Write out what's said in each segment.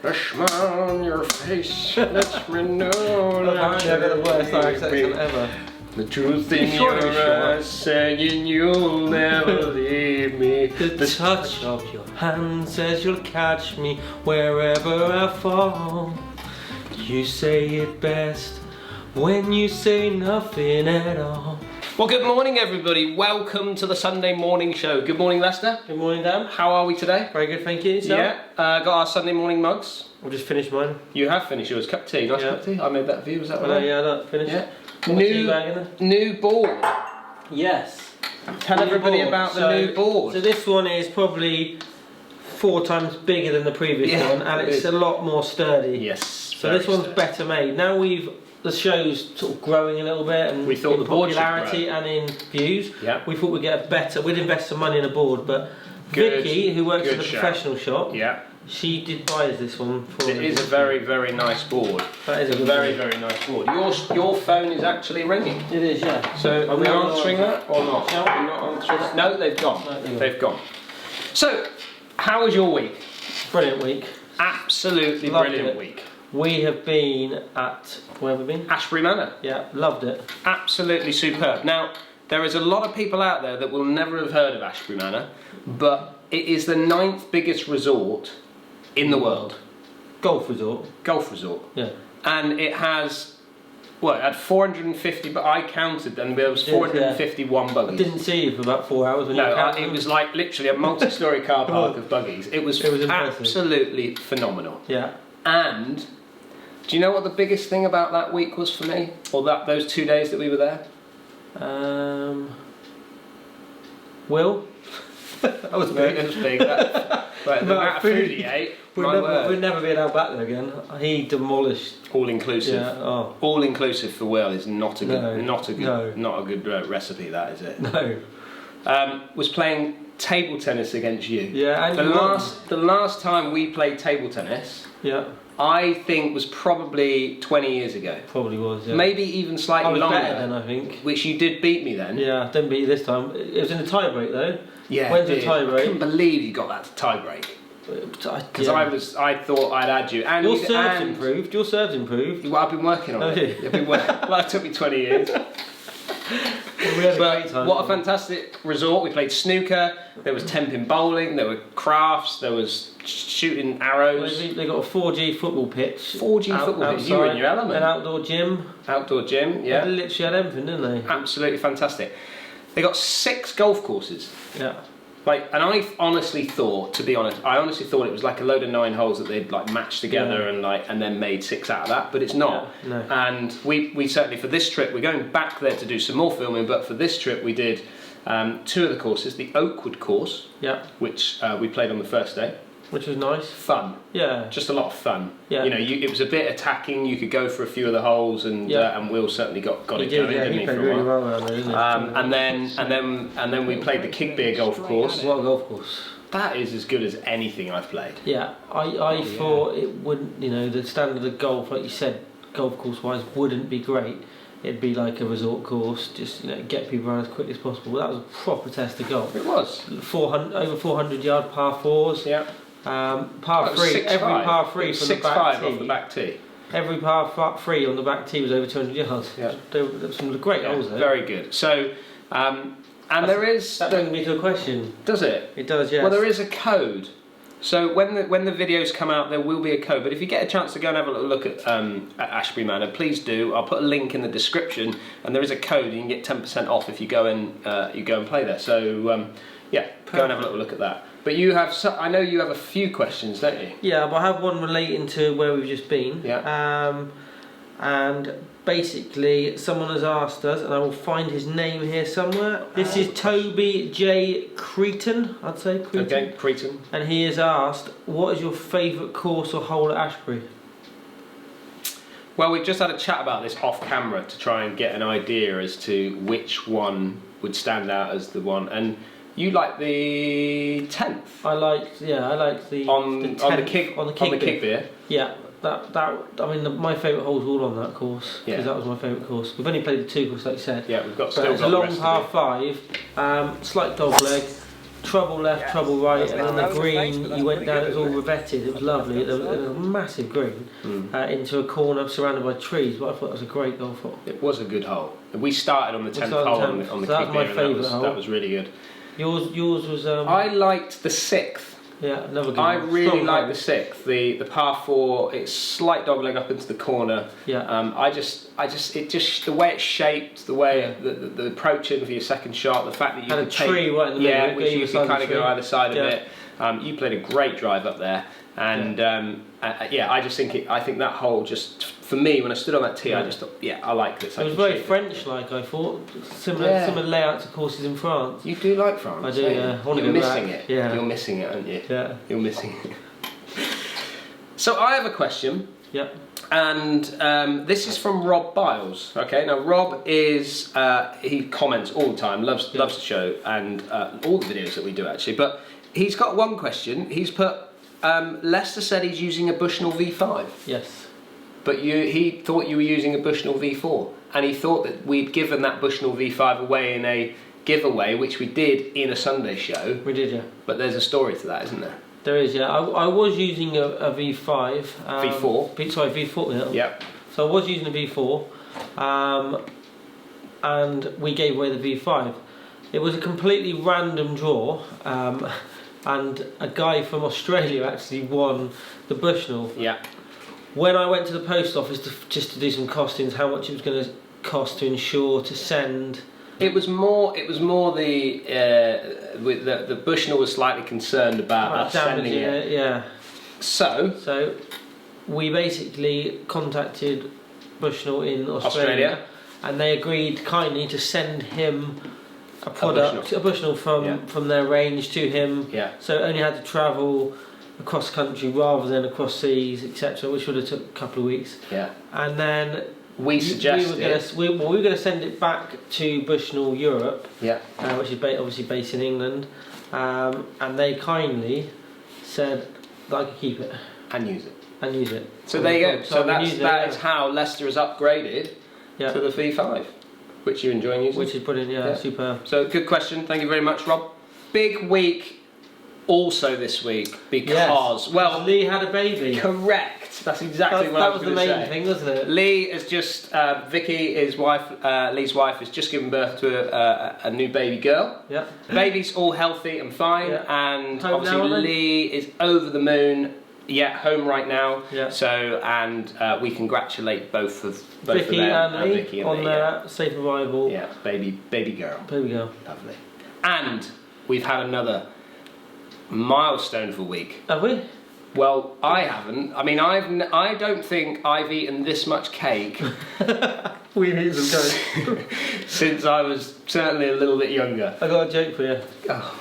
A smile on your face lets me know that I've got the worst Irish accent ever. The truth in your eyes saying you'll never leave me. The touch of your hand says you'll catch me wherever I fall. You say it best when you say nothing at all. Well, good morning, everybody. Welcome to the Sunday morning show. Good morning, Lester. Good morning, Dan. How are we today? Very good, thank you. Yeah, got our Sunday morning mugs. I've just finished mine. You have finished yours. Cup of tea, nice cup of tea. I made that for you. Was that right? Yeah, that's finished. Yeah. New New board. Yes. Tell everybody about the new board. So this one is probably 4 times bigger than the previous one, and it's a lot more sturdy. Yes. So this one's better made. Now the show's sort of growing a little bit, and we thought in the board popularity and in views. Yeah. We thought we'd get a better. We'd invest some money in a board, but Vicky, who works at the professional shop, she did buy us this one. For it is a very, very nice board. That is a very, very nice board. Your phone is actually ringing. It is, yeah. So are we answering that or not? We're not answering. No, they've gone. No, they've gone. So, how was your week? Brilliant week. Absolutely brilliant week. We have been at, where have we been? Ashbury Manor. Yeah, loved it. Absolutely superb. Now, there is a lot of people out there that will never have heard of Ashbury Manor, but it is the 9th biggest resort in the world. Golf resort. Golf resort. Yeah. And it has, well, it had 450, but I counted them, there was 451 buggies. I didn't see you for about 4 hours when you counted. It was like literally a multi-storey car park of buggies. It was absolutely phenomenal. Yeah. And do you know what the biggest thing about that week was for me? Or those 2 days that we were there? Will? That was big. It was big. Right, the amount of food he ate. We'd never be allowed back there again. He demolished. All inclusive. Yeah. Oh. All inclusive for Will is not a good, not a good recipe. That is it. No. Was playing table tennis against you. Yeah. And the last time we played table tennis. Yeah. I think was probably 20 years ago. Probably was, yeah. Maybe even slightly longer. I was better then, I think. Which you did beat me then. Yeah, I didn't beat you this time. It was in the tie break though. Yeah. When's the tie break? I couldn't believe you got that to tie break. Because I thoued I'd had you. And your serve's improved. Your serve's improved. Well, I've been working on it. I've been well, it took me 20 years. We had a great time. What a fantastic resort. We played snooker, there was 10-pin bowling, there were crafts, there was shooting arrows. They got a 4G football pitch. 4G football pitch, you were in your element. An outdoor gym. Outdoor gym, yeah. They literally had everything, didn't they? Absolutely fantastic. They got 6 golf courses. Yeah. And I honestly thought, to be honest, it was like a load of 9 holes that they'd like matched together and then made 6 out of that, but it's not. Yeah, no. And we certainly, for this trip, we're going back there to do some more filming, but for this trip we did 2 of the courses. The Oakwood course, which we played on the first day. Which was nice. Fun. Yeah. Just a lot of fun. Yeah. You know, it was a bit attacking. You could go for a few of the holes, and Will certainly got it going, didn't he, for a while. Really well around there, didn't he? And then we played the Kickbeer golf course. What a golf course. That is as good as anything I've played. Yeah, I thought it wouldn't, the standard of golf, like you said, golf course wise, wouldn't be great. It'd be like a resort course, just get people around as quickly as possible. That was a proper test of golf. It was. Over 400 yard par 4s. Yeah. Par 3, every par 3 from the back tee. Off the back tee. Every par 3 on the back tee was over 200 yards. Yeah. There were some great holes there. Very good. So, and that brings me to a question. Does it? It does, yes. Well, there is a code. So when the videos come out, there will be a code. But if you get a chance to go and have a little look at Ashbury Manor, please do. I'll put a link in the description, and there is a code. You can get 10% off if you go and play there. So go and have a little look at that. But I know you have a few questions, don't you? Yeah, but I have one relating to where we've just been. Yeah. And basically, someone has asked us, and I will find his name here somewhere. This is Toby J. Cretan, I'd say. Cretan. Okay, Cretan. And he has asked, what is your favourite course or hole at Ashbury? Well, we've just had a chat about this off camera to try and get an idea as to which one would stand out as the one. And you like the 10th? I like the 10th, on the Kickbeer. Yeah. My favourite hole's all on that course, because that was my favourite course. We've only played the 2 courses, like you said. Yeah, we've got it's a long par 5, slight dog leg, trouble left, trouble right, and then the green you went down. It was all revetted. It was lovely. There was a massive green into a corner surrounded by trees. But I thought it was a great golf hole. It was a good hole. We started on the 10th hole on the so that was my favourite hole. That was really good. Yours was. I liked the 6th. Yeah, another good I one. really like the 6th, the par 4. It's slight dogleg up into the corner. Yeah. The way it's shaped, the way the approaching for your second shot, the fact that you had a tree right in the middle. Yeah, which you can kind of go either side of it. You played a great drive up there, and I think that hole just, for me, when I stood on that tee, I just thought, I like this. It was very French-like, I thought. Similar layout to courses in France. You do like France? I do. Yeah. You're missing it. Yeah. You're missing it, aren't you? Yeah. You're missing it. So I have a question. Yep. And this is from Rob Biles. Okay, now Rob is he comments all the time, loves the show and all the videos that we do actually. But he's got one question. He's put Lester said he's using a Bushnell V5. Yes. But he thought you were using a Bushnell V4, and he thought that we'd given that Bushnell V5 away in a giveaway, which we did in a Sunday show. We did, yeah. But there's a story to that, isn't there? There is, yeah. I was using a V5. V4? Sorry, V4. Yeah. So I was using a V4, and we gave away the V5. It was a completely random draw, and a guy from Australia actually won the Bushnell. Yeah. When I went to the post office just to do some costings, how much it was going to cost to insure, to send. It was more the Bushnell was slightly concerned about us sending it. Yeah. So we basically contacted Bushnell in Australia, and they agreed kindly to send him a product, a Bushnell from their range to him. Yeah. So it only had to travel across country rather than across seas, etc., which would have took a couple of weeks. Yeah. And then we suggested we were going to send it back to Bushnell Europe, which is obviously based in England, and they kindly said that I could keep it and use it. So there you go. So that is how Leicester has upgraded to the V5, which you're enjoying using. Which is brilliant, yeah. Superb. So good question. Thank you very much, Rob. Big week. Also this week, because Lee had a baby. Correct. That's exactly what I was going to say. That was the main thing, wasn't it? Lee has just Vicky, his wife, Lee's wife, has just given birth to a new baby girl. Yeah. The baby's all healthy and fine, and home obviously now, Lee is over the moon. Yeah, home right now. Yeah. So we congratulate both of Vicky them and Lee Vicky and on their safe arrival. Yeah, baby girl. Baby girl. Lovely. And we've had another milestone of a week. Have we? Well, I haven't. I mean, I don't think I've eaten this much cake. We've eaten some cake since I was certainly a little bit younger. I got a joke for you. Oh.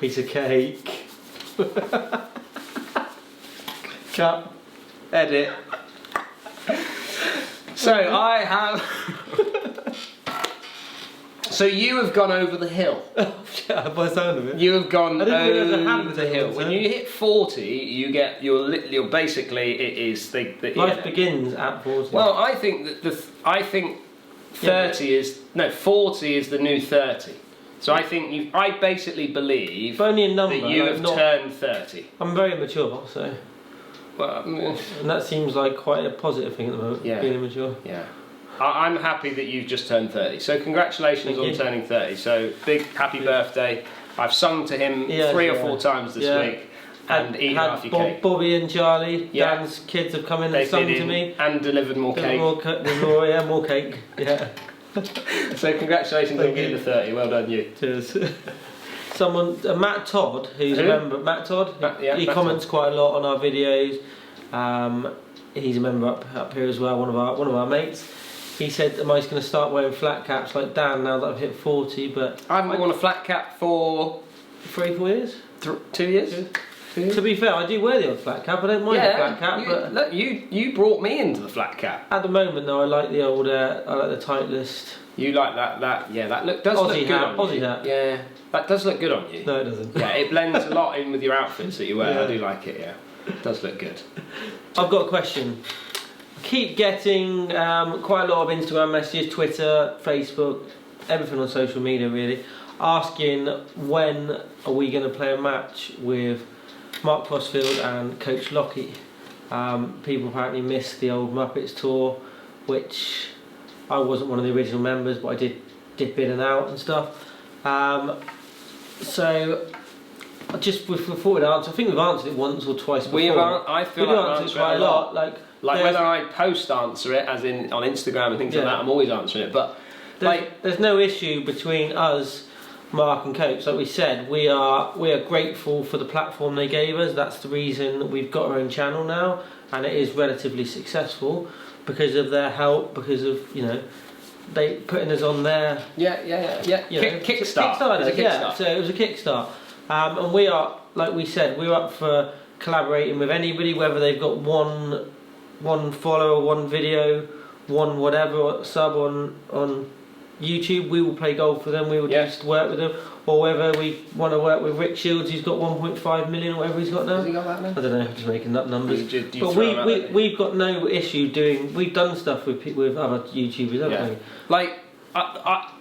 Piece of cake. Cut. Edit. So I have. So you have gone over the hill. By the sound of it. You have gone over the hill. When you hit 40, you get you're basically it is life begins at 40. Well, I think that 40 is the new 30. So I think I basically believe only a number, that you have turned 30. I'm very immature, so. Well, and that seems like quite a positive thing at the moment. Being immature. Yeah. I'm happy that you've just turned 30. So congratulations on turning 30. So big happy birthday. I've sung to him 3 or 4 times this week and eaten half your cake. Bobby and Charlie, Dan's kids have come in and sung to me. And delivered more cake. More cake. Yeah. So congratulations on getting to 30. Well done you. Cheers. Someone, Matt Todd, who's a member. Matt Todd, he comments quite a lot on our videos. He's a member up here as well, one of our mates. He said, am I just going to start wearing flat caps like Dan now that I've hit 40? But I haven't worn a flat cap for 3-4 years? 2 years? To be fair, I do wear the odd flat cap. I don't mind the flat cap. But look, you brought me into the flat cap. At the moment, though, I like the old, I like the Titleist. You like that? That does look good on you. Aussie hat. Yeah, that does look good on you. No, it doesn't. Yeah, it blends a lot in with your outfits that you wear. I do like it. Yeah, it does look good. I've got a question. Keep getting quite a lot of Instagram messages, Twitter, Facebook, everything on social media really, asking when are we going to play a match with Mark Crossfield and Coach Lockie. People apparently missed the old Muppets tour, which I wasn't one of the original members, but I did dip in and out and stuff. So I just we thought we'd answer. I think we've answered it once or twice before. I feel like we've answered it quite a lot. Like whether I post answer it, as in on Instagram and things like that, I'm always answering it. But there's no issue between us, Mark and Coach. Like we said, we are grateful for the platform they gave us. That's the reason we've got our own channel now, and it is relatively successful because of their help. Because of they putting us on there. Kickstarter. Yeah, so it was a Kickstart. And we are, like we said, we're up for collaborating with anybody, whether they've got one follower, one video, one whatever sub on YouTube. We will play golf with them. We will just work with them, or whether we want to work with Rick Shields, who's got 1.5 million or whatever he's got now. Has he got that now? I don't know. I'm just making up numbers. But we've got no issue doing. We've done stuff with other YouTubers, haven't we? Like,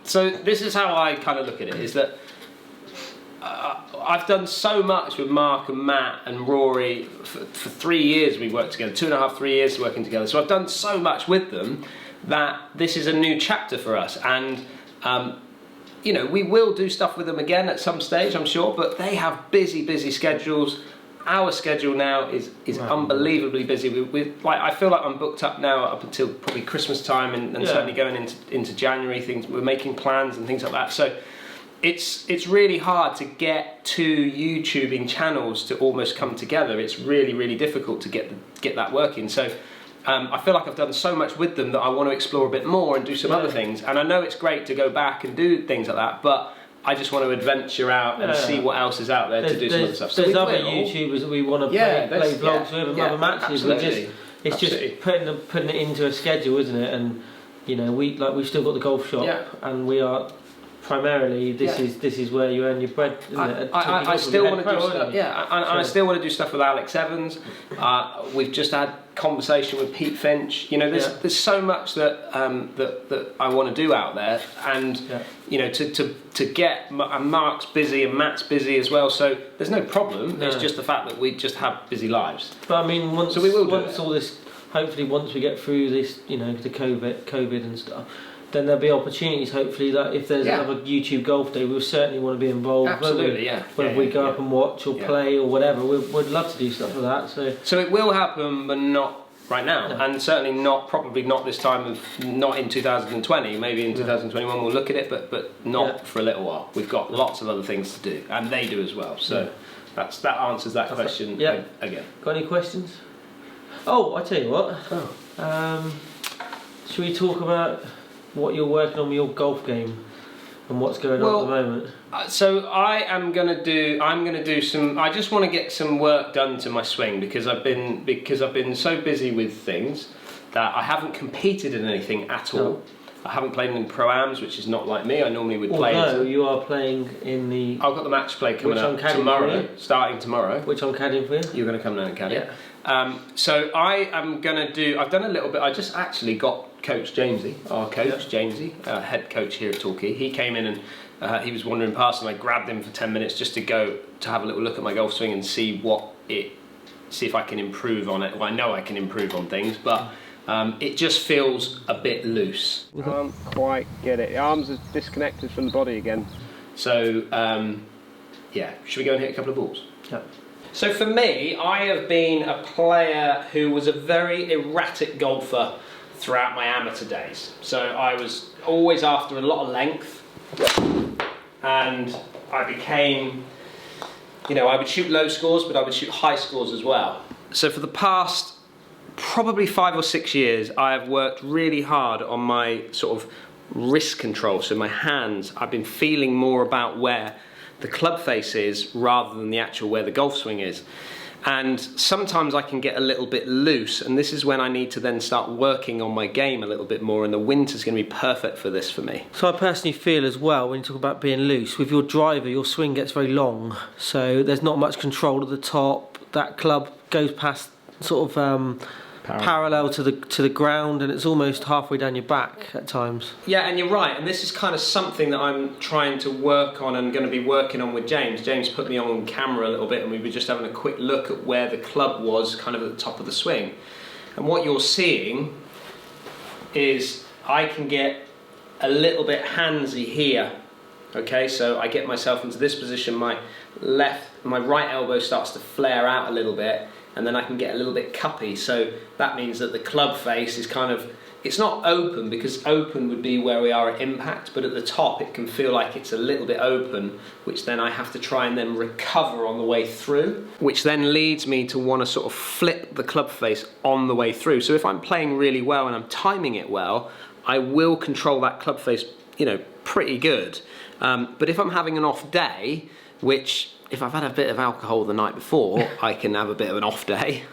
so this is how I kind of look at it. Is that I've done so much with Mark and Matt and Rory for 3 years. We worked together, 2.5, 3 years working together. So I've done so much with them that this is a new chapter for us. And we will do stuff with them again at some stage, I'm sure. But they have busy schedules. Our schedule now is unbelievably busy. I feel like I'm booked up now up until probably Christmas time and certainly going into January. We're making plans and things like that. So it's really hard to get two YouTubing channels to almost come together. It's really difficult to get that working. So I feel like I've done so much with them that I want to explore a bit more and do some other things. And I know it's great to go back and do things like that, but I just want to adventure out and see what else is out there to do some other stuff. So there's other YouTubers that we want to play vlogs with and other matches. It's just putting it into a schedule, isn't it? And we've still got the golf shop, and we are primarily this is where you earn your bread, isn't it? I still want to do stuff. I still want to do stuff with Alex Evans. We've just had conversation with Pete Finch. There's so much that I want to do out there, and to get and Mark's busy and Matt's busy as well. So there's no problem. It's just the fact that we just have busy lives. But I mean, once all this, hopefully, once we get through this, the COVID and stuff, then there'll be opportunities, hopefully, that if there's another YouTube golf day, we'll certainly want to be involved. Absolutely, Whether we go up and watch or play or whatever, we'd love to do stuff like that. So it will happen, but not right now, and certainly probably not this time not in 2020. Maybe in 2021 we'll look at it, but not for a little while. We've got lots of other things to do, and they do as well. So that answers that question again. Got any questions? Oh, I tell you what. Should we talk about what you're working on with your golf game and what's going on at the moment? So I'm gonna do some. I just want to get some work done to my swing because I've been so busy with things that I haven't competed in anything at all. No. I haven't played in pro-ams, which is not like me. I normally would play. Although you are playing in the. I've got the match play coming up tomorrow, starting tomorrow. Which I'm caddying for you. You're going to come down and caddy. Yeah. So I am going to do. I've done a little bit. I just actually got Coach Jamesy, our coach Jamesy, head coach here at Torquay. He came in and he was wandering past, and I grabbed him for 10 minutes just to go to have a little look at my golf swing and see if I can improve on it. Well, I know I can improve on things, but. It just feels a bit loose. Can't quite get it. The arms are disconnected from the body again. So, should we go and hit a couple of balls? Yeah. So for me, I have been a player who was a very erratic golfer throughout my amateur days. So I was always after a lot of length, and I became, I would shoot low scores, but I would shoot high scores as well. So for the past probably 5 or 6 years, I have worked really hard on my sort of wrist control. So my hands, I've been feeling more about where the club face is rather than the actual where the golf swing is. And sometimes I can get a little bit loose, and this is when I need to then start working on my game a little bit more, and the winter's going to be perfect for this for me. So I personally feel as well, when you talk about being loose, with your driver, your swing gets very long, so there's not much control at the top. That club goes past sort of parallel to the ground, and it's almost halfway down your back at times. Yeah, and you're right, and this is kind of something that I'm trying to work on and going to be working on with James. James put me on camera a little bit and we were just having a quick look at where the club was kind of at the top of the swing. And what you're seeing is I can get a little bit handsy here. Okay, so I get myself into this position, my right elbow starts to flare out a little bit, and then I can get a little bit cuppy, so that means that the club face is kind of, it's not open, because open would be where we are at impact, but at the top it can feel like it's a little bit open, which then I have to try and then recover on the way through, which then leads me to want to sort of flip the club face on the way through. So if I'm playing really well and I'm timing it well, I will control that club face, you know, pretty good. But if I'm having an off day, which if I've had a bit of alcohol the night before, I can have a bit of an off day.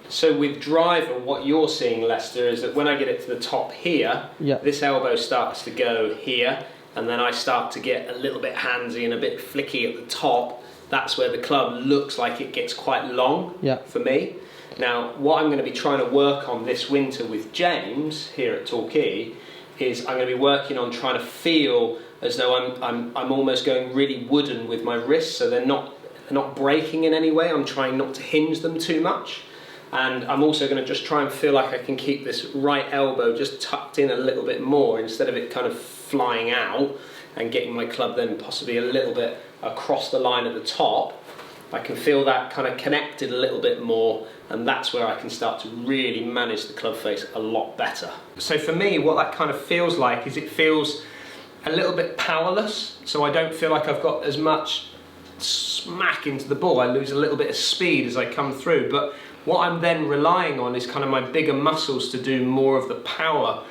So with driver, what you're seeing, Lester, is that when I get it to the top here, this elbow starts to go here, and then I start to get a little bit handsy and a bit flicky at the top. That's where the club looks like it gets quite long for me. Now, what I'm going to be trying to work on this winter with James here at Torquay is I'm going to be working on trying to feel as though I'm almost going really wooden with my wrists, so they're not breaking in any way. I'm trying not to hinge them too much, and I'm also going to just try and feel like I can keep this right elbow just tucked in a little bit more instead of it kind of flying out and getting my club then possibly a little bit across the line at the top. I can feel that kind of connected a little bit more, and that's where I can start to really manage the club face a lot better. So for me, what that kind of feels like is it feels a little bit powerless, so I don't feel like I've got as much smack into the ball. I lose a little bit of speed as I come through, but what I'm then relying on is kind of my bigger muscles to do more of the power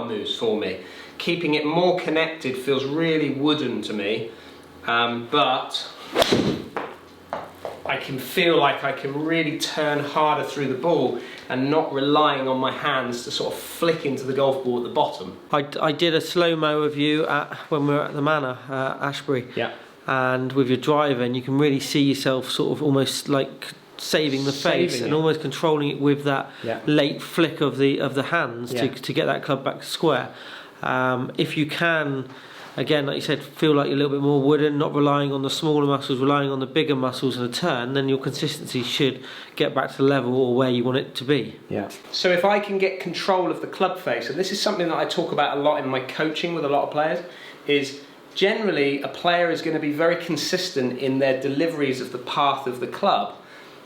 moves for me. Keeping it more connected feels really wooden to me, but I can feel like I can really turn harder through the ball and not relying on my hands to sort of flick into the golf ball at the bottom. I did a slow-mo of you when we were at the Manor, Ashbury. And with your driver, and you can really see yourself sort of almost like saving the face and almost controlling it with that late flick of the hands to get that club back square. If you can, again, like you said, feel like you're a little bit more wooden, not relying on the smaller muscles, relying on the bigger muscles in a turn, then your consistency should get back to the level or where you want it to be. So if I can get control of the club face, and this is something that I talk about a lot in my coaching with a lot of players, is generally a player is going to be very consistent in their deliveries of the path of the club,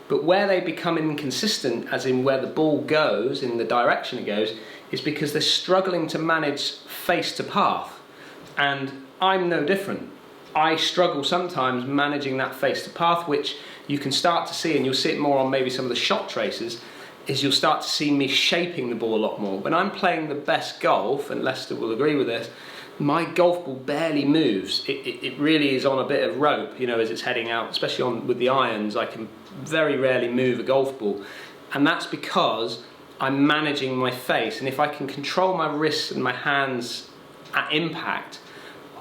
but where they become inconsistent, as in where the ball goes, in the direction it goes, is because they're struggling to manage face to path. And I'm no different. I struggle sometimes managing that face to path, which you can start to see, and you'll see it more on maybe some of the shot traces, is you'll start to see me shaping the ball a lot more. When I'm playing the best golf, and Lester will agree with this, my golf ball barely moves. It really is on a bit of rope, you know, as it's heading out, especially with the irons. I can very rarely move a golf ball. And that's because I'm managing my face. And if I can control my wrists and my hands at impact,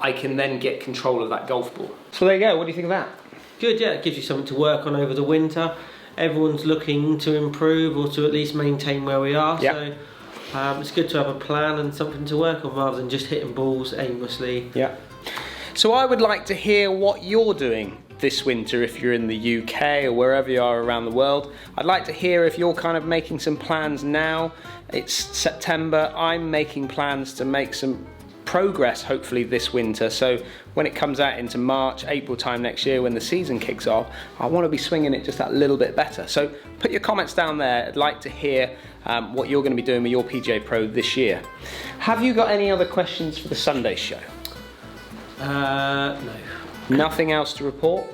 I can then get control of that golf ball. So there you go, what do you think of that? Good, yeah, it gives you something to work on over the winter. Everyone's looking to improve or to at least maintain where we are, so it's good to have a plan and something to work on rather than just hitting balls aimlessly. So I would like to hear what you're doing this winter if you're in the UK or wherever you are around the world. I'd like to hear if you're kind of making some plans now. It's September, I'm making plans to make some progress hopefully this winter, so when it comes out into March, April time next year when the season kicks off, I want to be swinging it just that little bit better. So put your comments down there. I'd like to hear what you're going to be doing with your PGA Pro this year. Have you got any other questions for the Sunday show? No. Nothing else to report?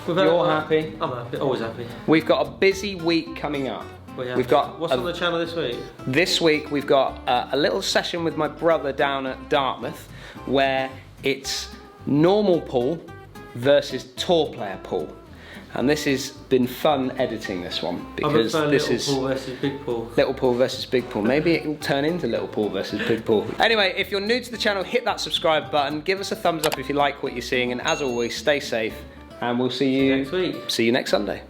You're happy? I'm happy, always happy. We've got a busy week coming up. We've got what's on the channel this week? This week we've got a little session with my brother down at Dartmouth where it's normal pool versus tour player pool. And this has been fun editing this one because this is little pool versus big pool. Little pool versus big pool. Maybe it will turn into little pool versus big pool. Anyway, if you're new to the channel, hit that subscribe button, give us a thumbs up if you like what you're seeing, and as always, stay safe, and we'll see you next week. See you next Sunday.